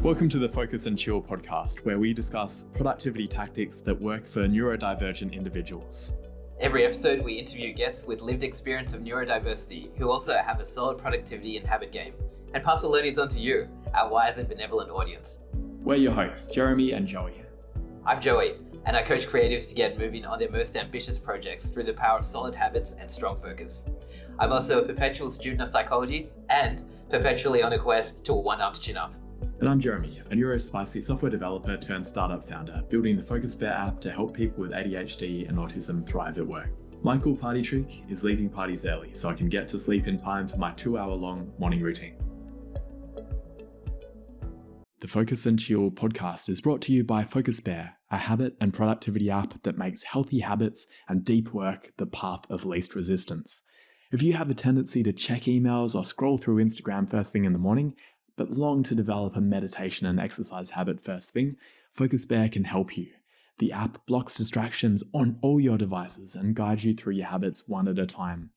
Welcome to the Focus and Chill podcast, where we discuss productivity tactics that work for neurodivergent individuals. Every episode, we interview guests with lived experience of neurodiversity who also have a solid productivity and habit game, and pass the learnings on to you, our wise and benevolent audience. We're your hosts, Jeremy and Joey. I'm Joey, and I coach creatives to get moving on their most ambitious projects through the power of solid habits and strong focus. I'm also a perpetual student of psychology and perpetually on a quest to a one-armed chin-up. And I'm Jeremy, a neurospicy software developer turned startup founder, building the Focus Bear app to help people with ADHD and autism thrive at work. My cool party trick is leaving parties early so I can get to sleep in time for my 2-hour-long morning routine. The Focus and Chill podcast is brought to you by Focus Bear, a habit and productivity app that makes healthy habits and deep work the path of least resistance. If you have a tendency to check emails or scroll through Instagram first thing in the morning, but long to develop a meditation and exercise habit first thing, Focus Bear can help you. The app blocks distractions on all your devices and guides you through your habits one at a time.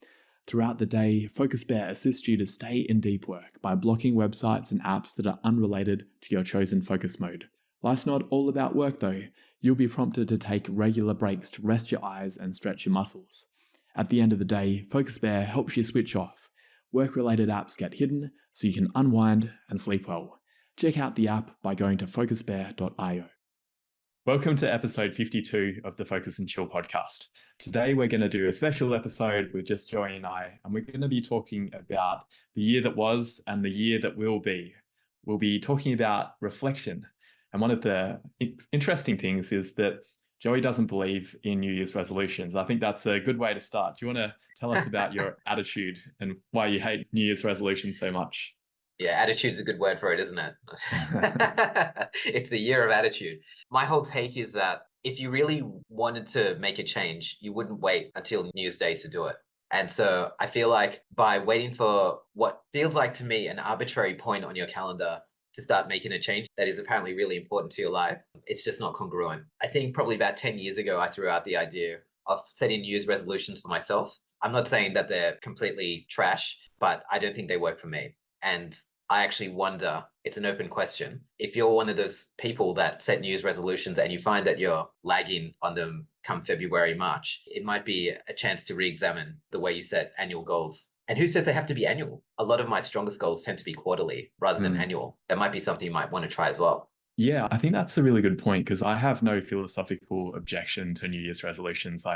Throughout the day, Focus Bear assists you to stay in deep work by blocking websites and apps that are unrelated to your chosen focus mode. Life's not all about work though. You'll be prompted to take regular breaks to rest your eyes and stretch your muscles. At the end of the day, Focus Bear helps you switch off. Work-related apps get hidden so you can unwind and sleep well. Check out the app by going to focusbear.io. Welcome to episode 52 of the Focus and Chill podcast. Today we're going to do a special episode with just Joey and I, and we're going to be talking about the year that was and the year that will be. We'll be talking about reflection. And one of the interesting things is that Joey doesn't believe in New Year's resolutions. I think that's a good way to start. Do you want to tell us about your attitude and why you hate New Year's resolutions so much? Yeah, attitude's a good word for it, isn't it? It's the year of attitude. My whole take is that if you really wanted to make a change, you wouldn't wait until New Year's Day to do it. And so I feel like by waiting for what feels like to me an arbitrary point on your calendar to start making a change that is apparently really important to your life, it's just not congruent. I think probably about 10 years ago, I threw out the idea of setting New Year's resolutions for myself. I'm not saying that they're completely trash, but I don't think they work for me. And I actually wonder, it's an open question, if you're one of those people that set New Year's resolutions and you find that you're lagging on them come February, March, it might be a chance to re-examine the way you set annual goals. And who says they have to be annual? A lot of my strongest goals tend to be quarterly rather than annual. That might be something you might want to try as well. Yeah, I think that's a really good point because I have no philosophical objection to New Year's resolutions.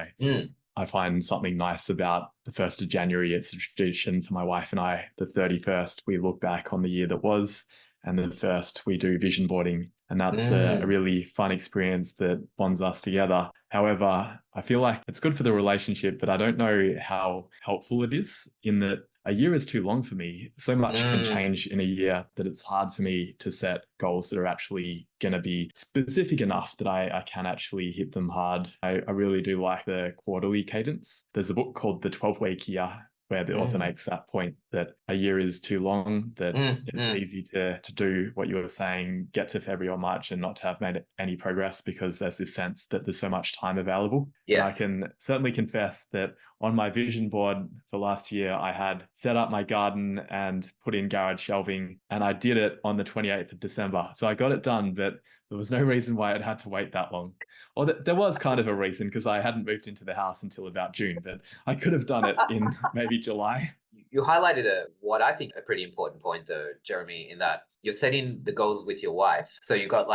I find something nice about the 1st of January. It's a tradition for my wife and I. The 31st, we look back on the year that was, and the 1st, we do vision boarding. And that's a really fun experience that bonds us together. However, I feel like it's good for the relationship, but I don't know how helpful it is in that a year is too long for me. So much can change in a year that it's hard for me to set goals that are actually going to be specific enough that I can actually hit them hard. I really do like the quarterly cadence. There's a book called The 12-Week Year, where the author makes that point that a year is too long, that it's easy to do what you were saying, get to February or March and not to have made any progress because there's this sense that there's so much time available. Yes. And I can certainly confess that on my vision board for last year, I had set up my garden and put in garage shelving, and I did it on the 28th of December. So I got it done, but there was no reason why it had to wait that long. Or there was kind of a reason because I hadn't moved into the house until about June, but I could have done it in maybe July. You highlighted what I think a pretty important point though, Jeremy, in that you're setting the goals with your wife. So you got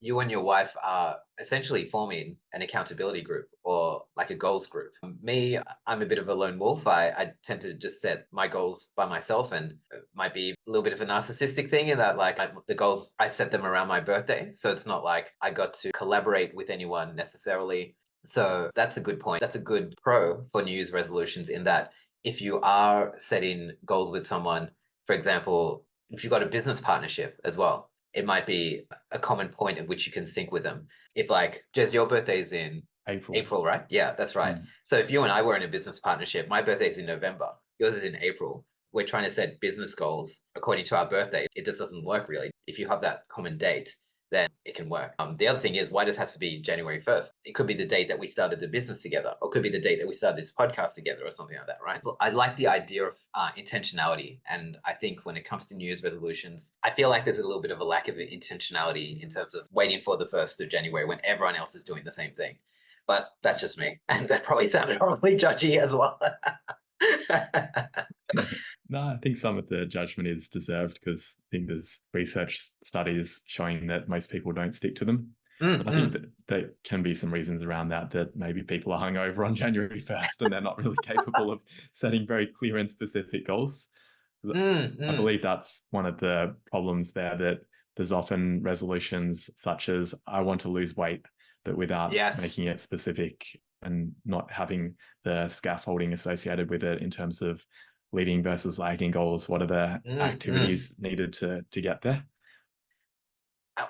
you and your wife are essentially forming an accountability group or like a goals group. Me, I'm a bit of a lone wolf. I tend to just set my goals by myself, and it might be a little bit of a narcissistic thing in that the goals, I set them around my birthday. So it's not like I got to collaborate with anyone necessarily. So that's a good point. That's a good pro for New Year's resolutions in that if you are setting goals with someone, for example, if you've got a business partnership as well, it might be a common point at which you can sync with them. If Jez, your birthday's in April, right? Yeah, that's right. So if you and I were in a business partnership, my birthday's in November, yours is in April. We're trying to set business goals according to our birthday. It just doesn't work really. If you have that common date, then it can work. The other thing is, why does it have to be January 1st? It could be the date that we started the business together, or it could be the date that we started this podcast together, or something like that, right? So I like the idea of intentionality. And I think when it comes to New Year's resolutions, I feel like there's a little bit of a lack of intentionality in terms of waiting for the 1st of January when everyone else is doing the same thing. But that's just me. And that probably sounded horribly judgy as well. No, I think some of the judgment is deserved because I think there's research studies showing that most people don't stick to them. And I think that there can be some reasons around that, that maybe people are hungover on January 1st and they're not really capable of setting very clear and specific goals. I believe that's one of the problems there, that there's often resolutions such as I want to lose weight, but without Yes. making it specific and not having the scaffolding associated with it in terms of leading versus lagging goals. What are the activities needed to get there?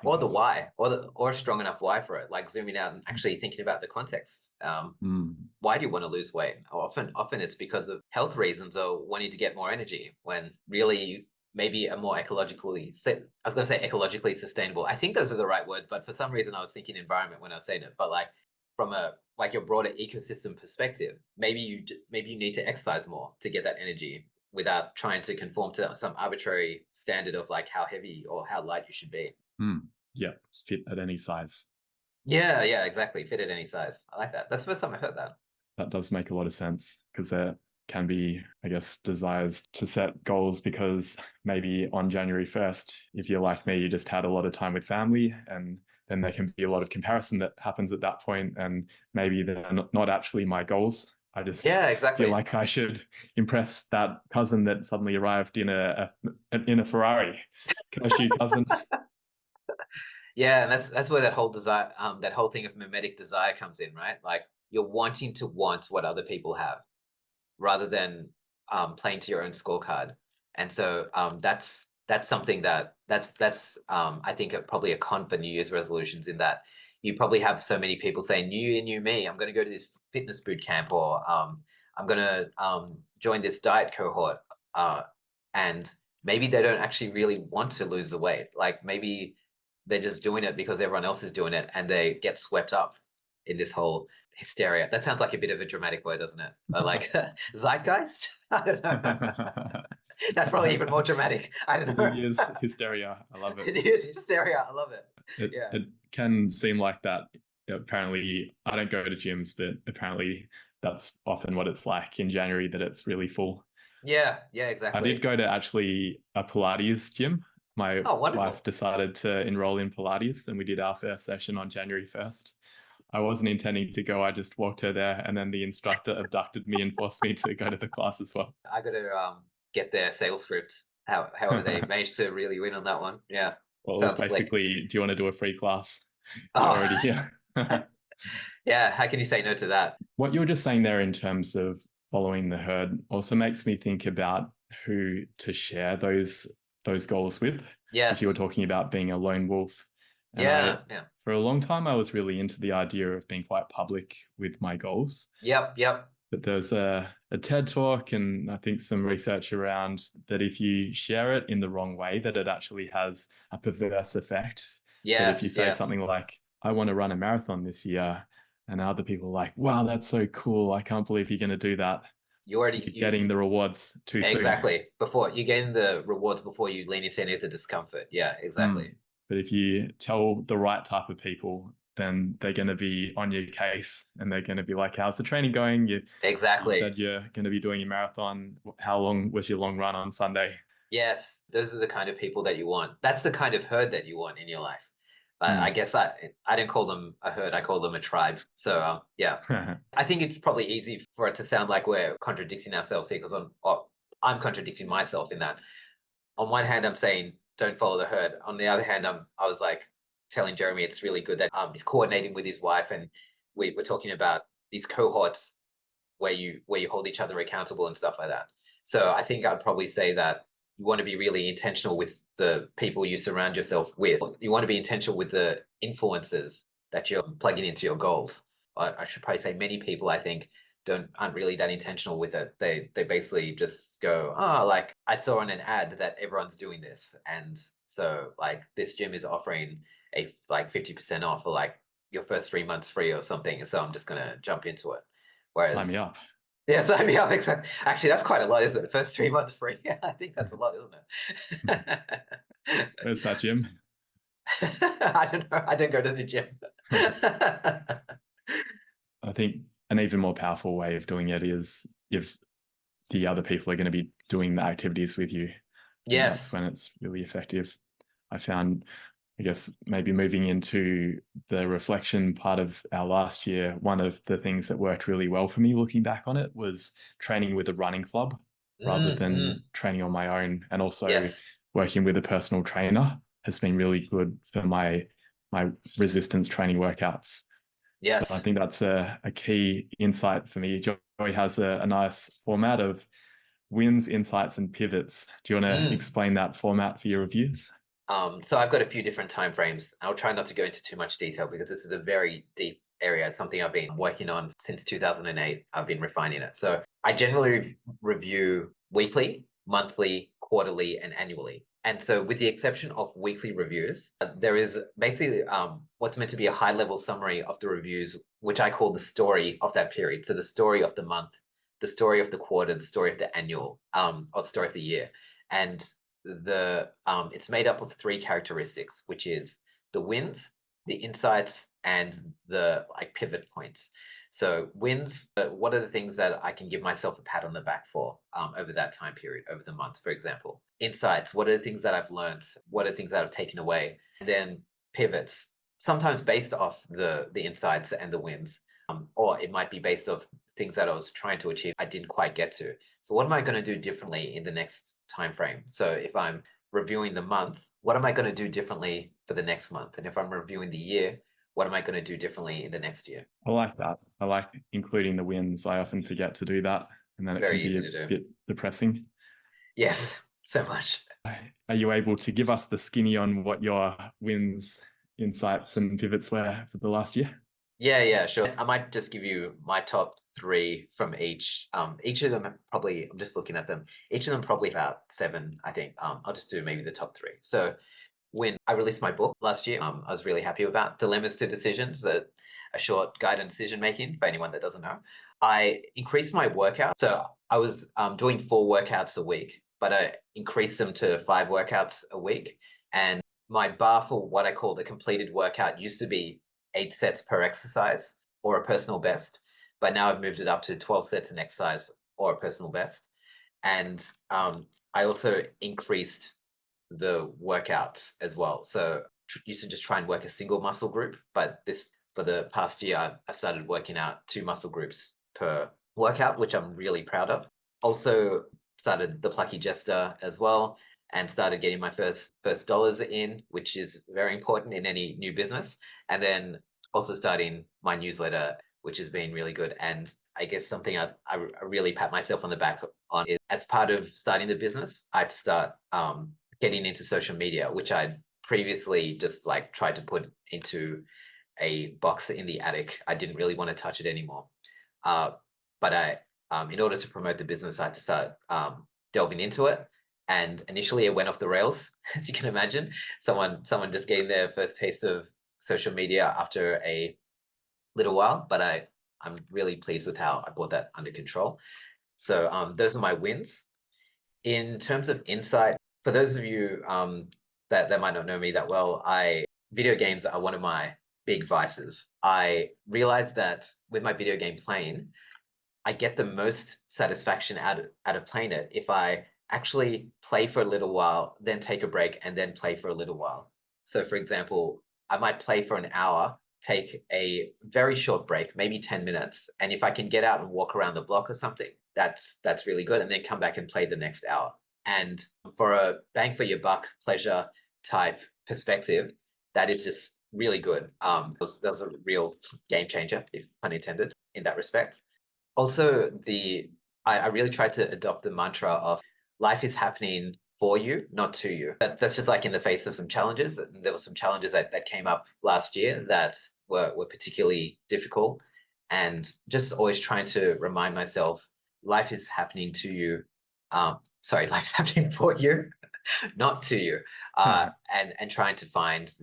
Or the why, or a strong enough why for it, like zooming out and actually thinking about the context. Why do you want to lose weight? Often it's because of health reasons or wanting to get more energy, when really maybe a more ecologically sustainable. I think those are the right words, but for some reason I was thinking environment when I was saying it. But like from a like your broader ecosystem perspective, maybe you need to exercise more to get that energy without trying to conform to some arbitrary standard of like how heavy or how light you should be. Yeah, fit at any size. Yeah, exactly. Fit at any size. I like that. That's the first time I've heard that. That does make a lot of sense, because there can be, I guess, desires to set goals because maybe on January 1st, if you're like me, you just had a lot of time with family, and then there can be a lot of comparison that happens at that point, and maybe they're not actually my goals. I just feel like I should impress that cousin that suddenly arrived in a Ferrari. Can I shoot cousin? Yeah, and that's where that whole desire, that whole thing of mimetic desire comes in, right? Like you're wanting to want what other people have, rather than playing to your own scorecard. And so that's something that's I think probably a con for New Year's resolutions, in that you probably have so many people saying new year, new me. I'm going to go to this fitness boot camp, or I'm going to join this diet cohort, and maybe they don't actually really want to lose the weight. Like maybe they're just doing it because everyone else is doing it, and they get swept up in this whole hysteria. That sounds like a bit of a dramatic word, doesn't it? Like zeitgeist? I don't know. That's probably even more dramatic. I don't know. New Year's hysteria. I love it. New Year's hysteria. I love it. It can seem like that. Apparently, I don't go to gyms, but apparently that's often what it's like in January, that it's really full. Yeah, exactly. I did go to actually a Pilates gym. My wife decided to enroll in Pilates, and we did our first session on January 1st. I wasn't intending to go. I just walked her there, and then the instructor abducted me and forced me to go to the class as well. I got to get their sales script. However they managed to really win on that one. Yeah. Well, it was basically, do you want to do a free class? You're already here. Yeah, how can you say no to that? What you were just saying there in terms of following the herd also makes me think about who to share those goals with. Yes. As you were talking about being a lone wolf. And for a long time, I was really into the idea of being quite public with my goals. Yep. But there's a TED talk, and I think some research around that if you share it in the wrong way, that it actually has a perverse effect. Yes. That if you say something like, I want to run a marathon this year, and other people are like, wow, that's so cool. I can't believe you're going to do that. You're getting the rewards too soon. Exactly. Before you gain the rewards before you lean into any of the discomfort. Yeah, exactly. But if you tell the right type of people, then they're going to be on your case, and they're going to be like, how's the training going? You said you're going to be doing your marathon. How long was your long run on Sunday? Yes, those are the kind of people that you want. That's the kind of herd that you want in your life. I guess I didn't call them a herd. I call them a tribe. So yeah, I think it's probably easy for it to sound like we're contradicting ourselves here, because I'm contradicting myself in that. On one hand, I'm saying don't follow the herd. On the other hand, I was like telling Jeremy it's really good that he's coordinating with his wife, and we're talking about these cohorts where you hold each other accountable and stuff like that. So I think I'd probably say that you want to be really intentional with the people you surround yourself with. You want to be intentional with the influences that you're plugging into your goals. I should probably say many people, I think, aren't really that intentional with it. They basically just go, like I saw on an ad that everyone's doing this, and so like this gym is offering a like 50% off or like your first 3 months free or something. So I'm just gonna jump into it. Sign me Whereas, up. yeah, sign me up. Exactly. Actually, that's quite a lot, isn't it? First 3 months free. I think that's a lot, isn't it? Where's that, Jim? I don't know. I don't go to the gym. I think an even more powerful way of doing it is if the other people are going to be doing the activities with you. And that's Yes. when it's really effective. I found, I guess, maybe moving into the reflection part of our last year, one of the things that worked really well for me looking back on it was training with a running club rather than training on my own. And also Yes. working with a personal trainer has been really good for my resistance training workouts. So I Yes. think that's a key insight for me. Joey has a nice format of wins, insights, and pivots. Do you want to explain that format for your reviews? So I've got a few different time frames. I'll try not to go into too much detail because this is a very deep area. It's something I've been working on since 2008. I've been refining it. So I generally review weekly, monthly, quarterly, and annually. And so, with the exception of weekly reviews, there is basically what's meant to be a high level summary of the reviews, which I call the story of that period. So, the story of the month, the story of the quarter, the story of the annual, or story of the year. And it's made up of three characteristics, which is the wins, the insights, and the like pivot points. So wins, what are the things that I can give myself a pat on the back for over that time period, over the month, for example? Insights, what are the things that I've learned? What are the things that I've taken away? And then pivots, sometimes based off the insights and the wins, or it might be based off things that I was trying to achieve I didn't quite get to. So what am I going to do differently in the next time frame? So if I'm reviewing the month, what am I going to do differently for the next month? And if I'm reviewing the year, what am I going to do differently in the next year? I like that. I like including the wins. I often forget to do that, and then it Very can be easy a to do. bit depressing. Yes, so much. Are you able to give us the skinny on what your wins, insights, and pivots were for the last year? Yeah, sure. I might just give you my top three from each. Each of them probably, I'm just looking at them, each of them probably about seven, I think. I'll just do maybe the top three. So when I released my book last year, I was really happy about Dilemmas to Decisions, a short guide on decision making for anyone that doesn't know. I increased my workout. So I was doing 4 workouts a week, but I increased them to 5 workouts a week. And my bar for what I call the completed workout used to be 8 sets per exercise or a personal best, but now I've moved it up to 12 sets an exercise or a personal best. And I also increased the workouts as well. So used to just try and work a single muscle group, but this for the past year, I started working out 2 muscle groups per workout, which I'm really proud of. Also started the Plucky Jester as well, and started getting my first dollars in, which is very important in any new business. And then also starting my newsletter, which has been really good. And I guess something I really pat myself on the back on is as part of starting the business, I had to start getting into social media, which I'd previously just like tried to put into a box in the attic. I didn't really want to touch it anymore. But in order to promote the business, I had to start delving into it. And initially, it went off the rails, as you can imagine. Someone just getting their first taste of social media after a little while, but I'm really pleased with how I brought that under control. So those are my wins. In terms of insight, for those of you that might not know me that well, video games are one of my big vices. I realized that with my video game playing, I get the most satisfaction out of playing it if I actually play for a little while, then take a break, and then play for a little while. So, for example, I might play for an hour, take a very short break, maybe 10 minutes, and if I can get out and walk around the block or something, that's really good, and then come back and play the next hour. And for a bang for your buck pleasure type perspective, that is just really good. That was a real game changer, if pun intended, in that respect. Also, I really tried to adopt the mantra of life is happening for you, not to you. That's just like in the face of some challenges. There were some challenges that came up last year that were particularly difficult. And just always trying to remind myself, life is happening to you. Life's happening for you, not to you. And trying to find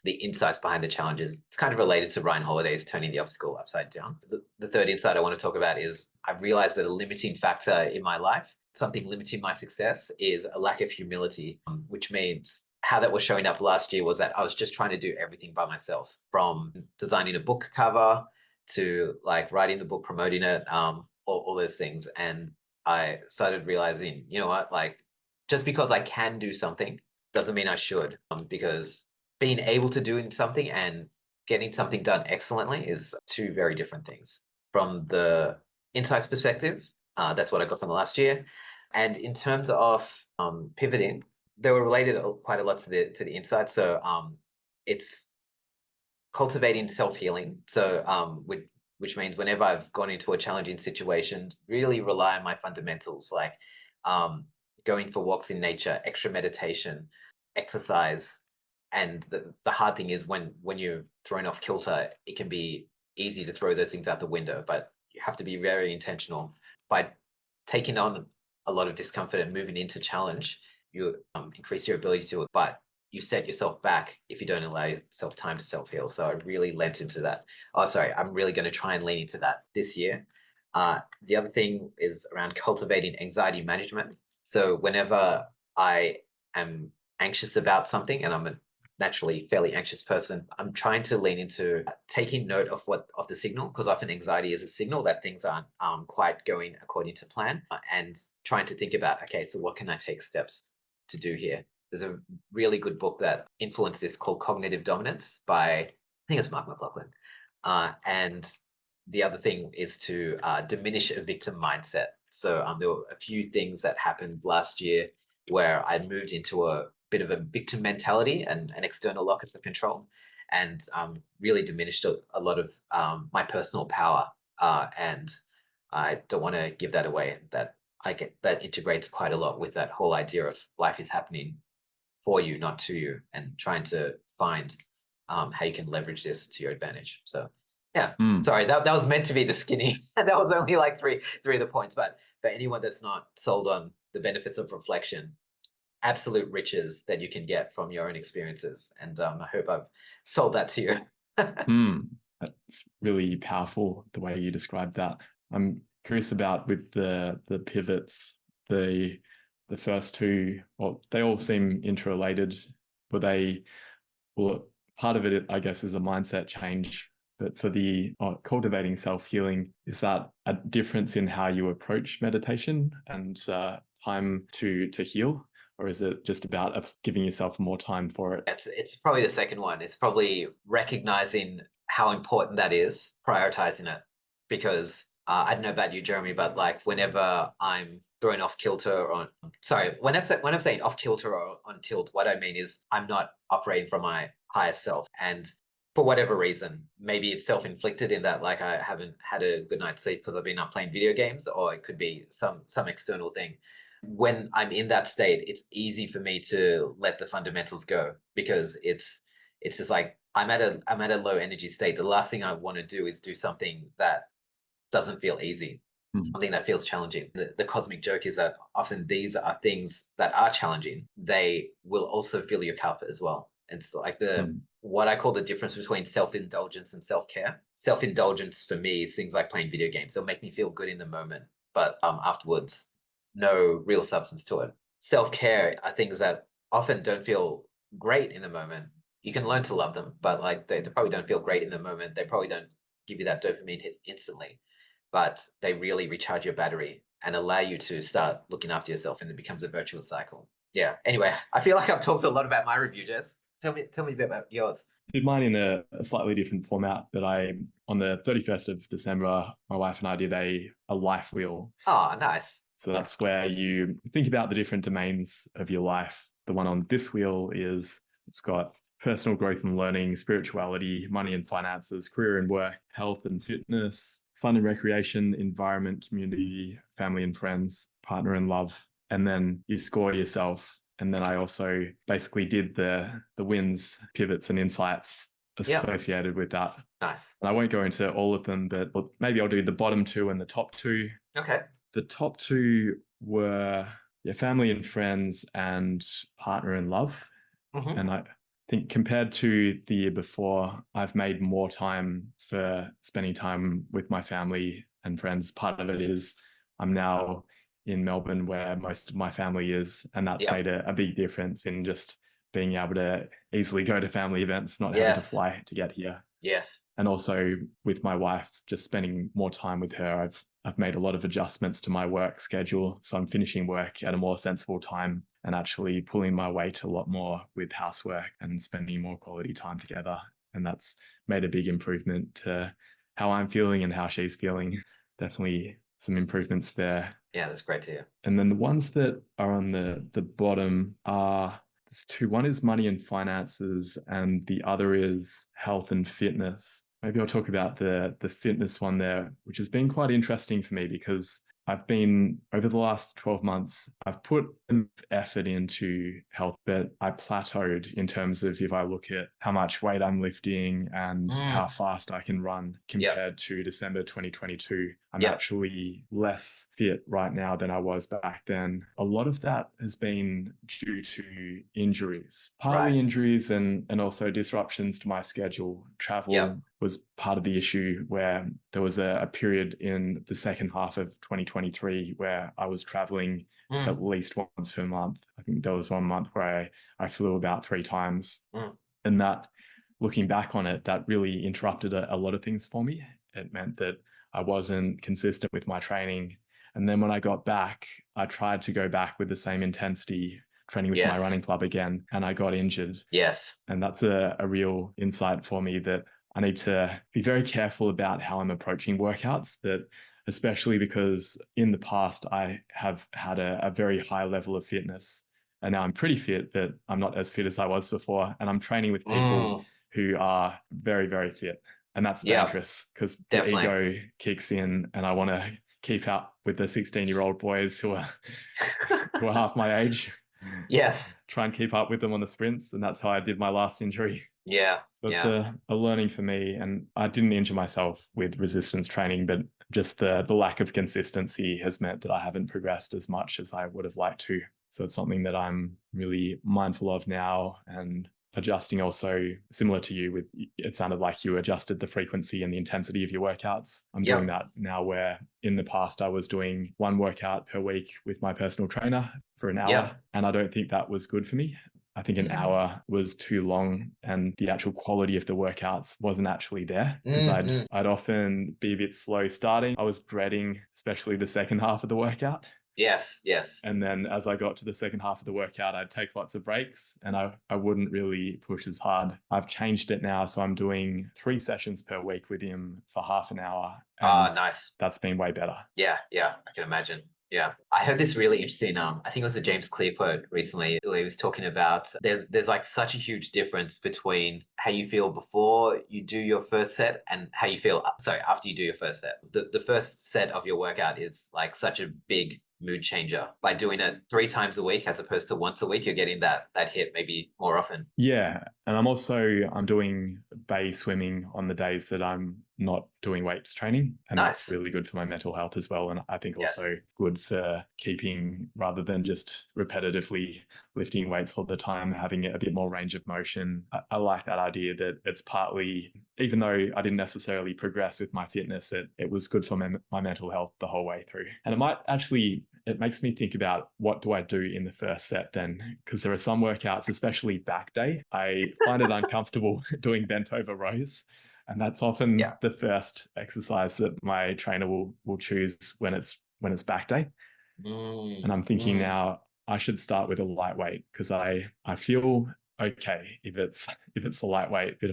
the insights behind the challenges. It's kind of related to Ryan Holiday's turning the obstacle upside down. The third insight I want to talk about is I realized that a limiting factor in my life, something limiting my success, is a lack of humility, which means how that was showing up last year was that I was just trying to do everything by myself, from designing a book cover to like writing the book, promoting it, all those things. And I started realizing, you know what, like just because I can do something doesn't mean I should, because being able to do something and getting something done excellently is two very different things. From the insights perspective, that's what I got from the last year. And in terms of pivoting, they were related quite a lot to the insights. So it's cultivating self-healing. So which means whenever I've gone into a challenging situation, really rely on my fundamentals, like going for walks in nature, extra meditation, exercise. And the hard thing is when you're thrown off kilter, it can be easy to throw those things out the window, but you have to be very intentional. By taking on a lot of discomfort and moving into challenge, you increase your ability to it, but you set yourself back if you don't allow yourself time to self-heal. So I really lent into that. Oh, sorry, I'm really going to try and lean into that this year. The other thing is around cultivating anxiety management. So whenever I am anxious about something, and I'm a naturally fairly anxious person, I'm trying to lean into taking note of the signal, because often anxiety is a signal that things aren't quite going according to plan, and trying to think about, okay, so what can I take steps to do here? There's a really good book that influenced this called Cognitive Dominance by, I think it's Mark McLaughlin. And the other thing is to diminish a victim mindset. So there were a few things that happened last year where I moved into a bit of a victim mentality and an external locus of control, and really diminished a lot of my personal power. And I don't want to give that away. That integrates quite a lot with that whole idea of life is happening for you, not to you, and trying to find how you can leverage this to your advantage. So yeah, sorry, that was meant to be the skinny. That was only like three of the points, but for anyone that's not sold on the benefits of reflection, absolute riches that you can get from your own experiences. And I hope I've sold that to you. That's really powerful, the way you described that. I'm curious about with the pivots, the first two, well, they all seem interrelated, but part of it, I guess, is a mindset change. But for the cultivating self-healing, is that a difference in how you approach meditation and time to heal? Or is it just about giving yourself more time for it? It's probably the second one. It's probably recognizing how important that is, prioritizing it. Because I don't know about you, Jeremy, but like whenever I'm thrown off kilter when I'm saying off kilter or on tilt, what I mean is I'm not operating from my higher self. And for whatever reason, maybe it's self-inflicted in that like I haven't had a good night's sleep because I've been up playing video games, or it could be some external thing. When I'm in that state, it's easy for me to let the fundamentals go, because it's just like I'm at a low energy state. The last thing I want to do is do something that doesn't feel easy, something that feels challenging. The cosmic joke is that often these are things that are challenging. They will also fill your cup as well. It's like what I call the difference between self-indulgence and self-care. Self-indulgence for me is things like playing video games. They'll make me feel good in the moment, but afterwards, no real substance to it. Self-care are things that often don't feel great in the moment. You can learn to love them, but like they probably don't feel great in the moment. They probably don't give you that dopamine hit instantly, but they really recharge your battery and allow you to start looking after yourself, and it becomes a virtuous cycle. Yeah. Anyway, I feel like I've talked a lot about my review, Jess. Tell me a bit about yours. Did mine in a slightly different format, but on the 31st of December, my wife and I did a life wheel. Oh, nice. So that's where you think about the different domains of your life. The one on this wheel it's got personal growth and learning, spirituality, money and finances, career and work, health and fitness, fun and recreation, environment, community, family and friends, partner and love. And then you score yourself. And then I also basically did the wins, pivots and insights associated with that. Nice. And I won't go into all of them, but maybe I'll do the bottom two and the top two. Okay. The top two were family and friends and partner and love. And think compared to the year before, I've made more time for spending time with my family and friends. Part of it is I'm now in Melbourne where most of my family is, and that's Yep. made a big difference in just being able to easily go to family events, not having to Yes. fly to get here. Yes. And also with my wife, just spending more time with her, I've made a lot of adjustments to my work schedule. So I'm finishing work at a more sensible time and actually pulling my weight a lot more with housework and spending more quality time together. And that's made a big improvement to how I'm feeling and how she's feeling. Definitely some improvements there. Yeah, that's great to hear. And then the ones that are on the bottom are there's two. One is money and finances, and the other is health and fitness. Maybe I'll talk about the fitness one there, which has been quite interesting for me because I've been over the last 12 months, I've put effort into health, but I plateaued in terms of if I look at how much weight I'm lifting and how fast I can run Yep. compared to December 2022. I'm Yep. actually less fit right now than I was back then. A lot of that has been due to injuries, partly Right. injuries and also disruptions to my schedule. Travel Yep. was part of the issue where there was a period in the second half of 2023 where I was traveling at least once per month. I think there was one month where I flew about 3 times. And that, looking back on it, that really interrupted a lot of things for me. It meant that I wasn't consistent with my training. And then when I got back, I tried to go back with the same intensity, training with my running Yes. club again, and I got injured. Yes. And that's a real insight for me that I need to be very careful about how I'm approaching workouts, that especially because in the past I have had a very high level of fitness. And now I'm pretty fit, but I'm not as fit as I was before. And I'm training with people who are very, very fit. And that's Yep. dangerous because the Definitely. ego kicks in and I want to keep up with the 16-year-old boys who are half my age. Yes. Try and keep up with them on the sprints. And that's how I did my last injury. Yeah. So it's Yeah. a learning for me. And I didn't injure myself with resistance training, but just the lack of consistency has meant that I haven't progressed as much as I would have liked to. So it's something that I'm really mindful of now and adjusting also similar to you with it sounded like you adjusted the frequency and the intensity of your workouts. I'm doing Yep. that now where in the past I was doing one workout per week with my personal trainer for an hour. Yep. And I don't think that was good for me. I think an hour was too long and the actual quality of the workouts wasn't actually there because I'd often be a bit slow starting. I was dreading, especially the second half of the workout. Yes. Yes. And then as I got to the second half of the workout, I'd take lots of breaks and I wouldn't really push as hard. I've changed it now. So I'm doing 3 sessions per week with him for half an hour. And Nice. that's been way better. Yeah. Yeah. I can imagine. Yeah. I heard this really interesting. I think it was a James Clear quote recently where he was talking about there's like such a huge difference between how you feel before you do your first set and how you feel, sorry, after you do your first set. The first set of your workout is like such a big mood changer. By doing it 3 times a week as opposed to once a week, you're getting that hit maybe more often. Yeah. And I'm doing bay swimming on the days that I'm not doing weights training. And that's Nice. really good for my mental health as well. And I think Yes. also good for keeping, rather than just repetitively lifting weights all the time, having a bit more range of motion. I like that idea that it's partly, even though I didn't necessarily progress with my fitness, it was good for my mental health the whole way through. And it makes me think about what do I do in the first set then? Because there are some workouts, especially back day, I find it uncomfortable doing bent over rows. And that's often the first exercise that my trainer will choose when it's back day. And I'm thinking now I should start with a lightweight because I feel okay if it's a lightweight, but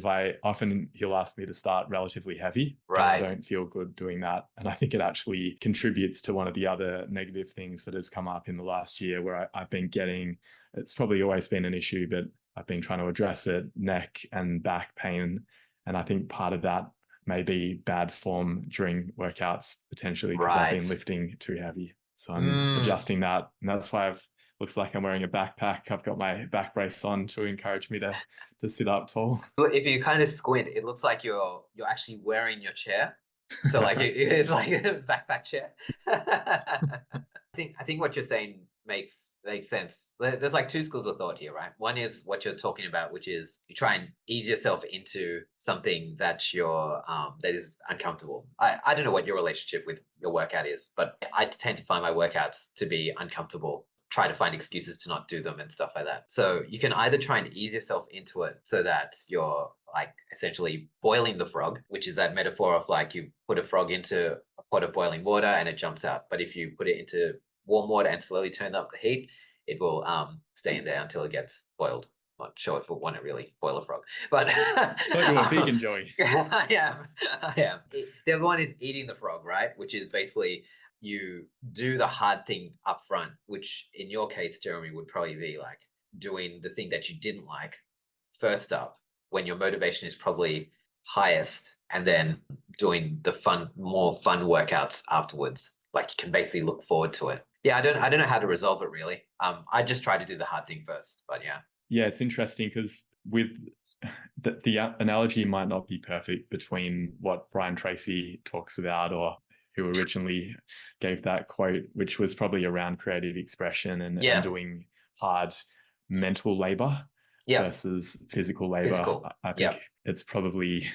he'll ask me to start relatively heavy. And I don't feel good doing that. And I think it actually contributes to one of the other negative things that has come up in the last year where I've been getting, it's probably always been an issue, but I've been trying to address it, neck and back pain. And I think part of that may be bad form during workouts potentially because I've been lifting too heavy. So I'm adjusting that. And that's why looks like I'm wearing a backpack. I've got my back brace on to encourage me to sit up tall. If you kind of squint, it looks like you're actually wearing your chair. So like it's like a backpack chair. I think what you're saying makes sense. There's like two schools of thought here, right? One is what you're talking about, which is you try and ease yourself into something that you're that is uncomfortable. I don't know what your relationship with your workout is, but I tend to find my workouts to be uncomfortable. Try to find excuses to not do them and stuff like that. So you can either try and ease yourself into it so that you're like essentially boiling the frog, which is that metaphor of like you put a frog into a pot of boiling water and it jumps out. But if you put it into warm water and slowly turn up the heat, it will stay in there until it gets boiled. Not sure if it want to really boil a frog, but Thought you were vegan, Joey. I am. I am. The other one is eating the frog, right? Which is basically you do the hard thing up front, which in your case, Jeremy, would probably be like doing the thing that you didn't like first up when your motivation is probably highest, and then doing the more fun workouts afterwards. Like you can basically look forward to it. Yeah, I don't know how to resolve it really. I just try to do the hard thing first, but yeah. Yeah, it's interesting because with the analogy might not be perfect between what Brian Tracy talks about, or who originally gave that quote, which was probably around creative expression and doing hard mental labor versus physical labor. I think it's probably,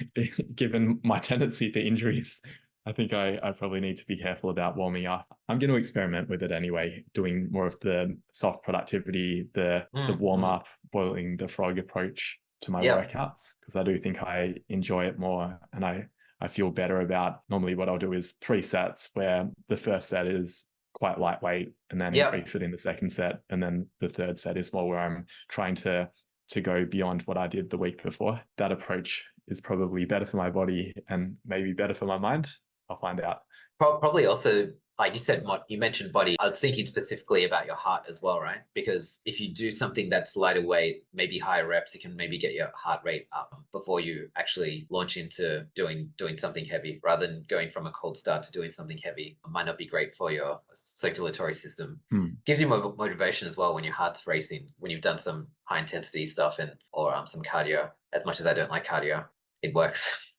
given my tendency for injuries, I think I probably need to be careful about warming up. I'm going to experiment with it anyway, doing more of the soft productivity, the warm up, boiling the frog approach to my workouts, because I do think I enjoy it more, and I feel better about. Normally what I'll do is 3 sets where the first set is quite lightweight and then increase it in the second set, and then the third set is more where I'm trying to go beyond what I did the week before. That approach is probably better for my body and maybe better for my mind. I'll find out. Probably also, like you said, you mentioned body. I was thinking specifically about your heart as well, right? Because if you do something that's lighter weight, maybe higher reps, it can maybe get your heart rate up before you actually launch into doing something heavy, rather than going from a cold start to doing something heavy. It might not be great for your circulatory system. Gives you motivation as well when your heart's racing, when you've done some high intensity stuff or some cardio. As much as I don't like cardio, it works.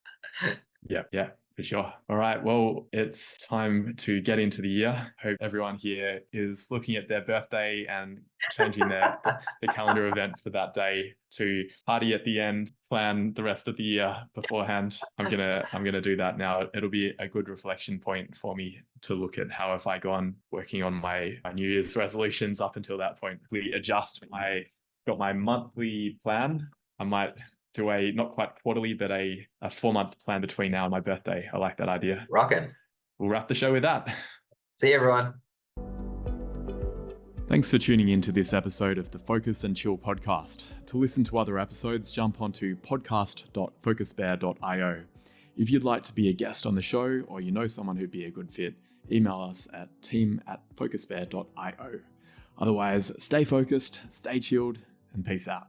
Yeah. For sure. All right. Well, it's time to get into the year. Hope everyone here is looking at their birthday and changing the calendar event for that day to party at the end, plan the rest of the year beforehand. I'm gonna do that now. It'll be a good reflection point for me to look at how have I gone working on my New Year's resolutions up until that point. We adjust. I got my monthly plan. I might do a not quite quarterly, but a 4-month plan between now and my birthday. I like that idea. Rockin'. We'll wrap the show with that. See you, everyone. Thanks for tuning in to this episode of the Focus and Chill podcast. To listen to other episodes, jump onto podcast.focusbear.io. If you'd like to be a guest on the show, or you know someone who'd be a good fit, email us at team@focusbear.io. Otherwise, stay focused, stay chilled, and peace out.